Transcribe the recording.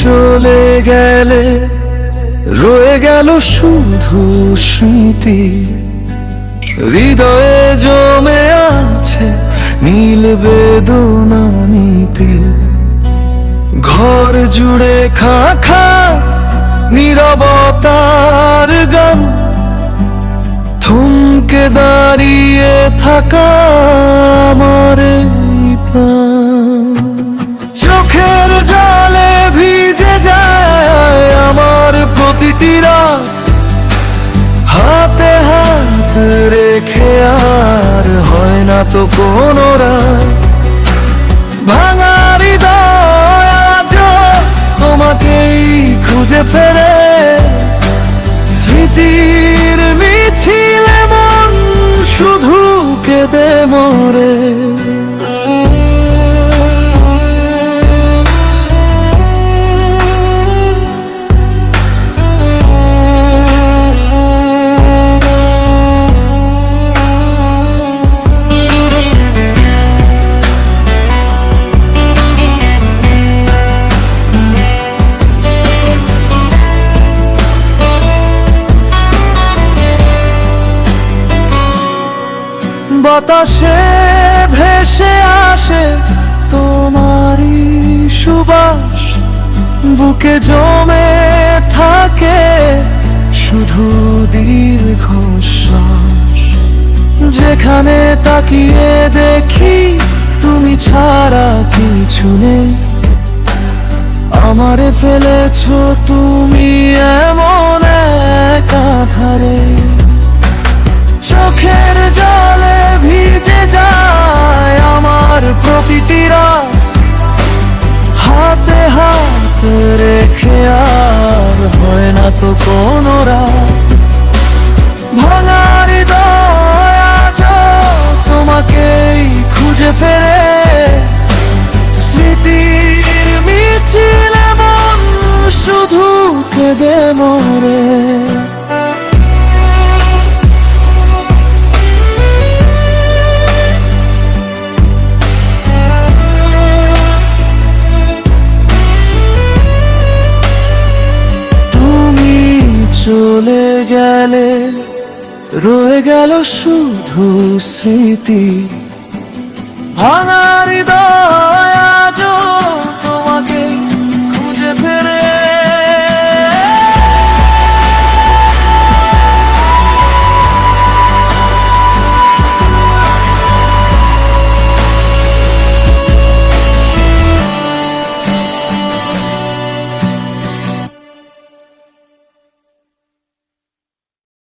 চলে গেলে রয়ে গেল শুধু স্মৃতি, হৃদয়ে জমে আছে নীল বেদনানিতে। ঘর জুড়ে খা খা নীরবতার গান, থমকে দাঁড়িয়ে থাকা আমার এই প্রাণ। চোখের জলে ভিজে যায় আমার প্রতিটি রাত, হাতে হাত রেখে আর হয় না তো কোনো রাত। ভাঙা হৃদয় আজও তোমাকেই খুঁজে ফেরে, স্মৃতির মিছিলে মন শুধু কেঁদে মরে। বাতাসে ভেসে আসে তোমারই সুবাস, বুকে জমে থাকে শুধু দীর্ঘশ্বাস। যেখানে তাকিয়ে দেখি তুমি ছাড়া কিছু নেই, আমারে ফেলেছো তুমি এমন এক আধারে। চোখের জলে ভিজে যায় আমার প্রতিটি রাত, হাতে হাত রেখে আর হয় না তো কোনো রাত। ভাঙা হৃদয় আজও তোমাকেই খুঁজে ফেরে, স্মৃতির মিছিলে মন শুধু কেঁদে মরে। চলে গেলে রয়ে গেল শুধু স্মৃতি, ভাঙা হৃদয়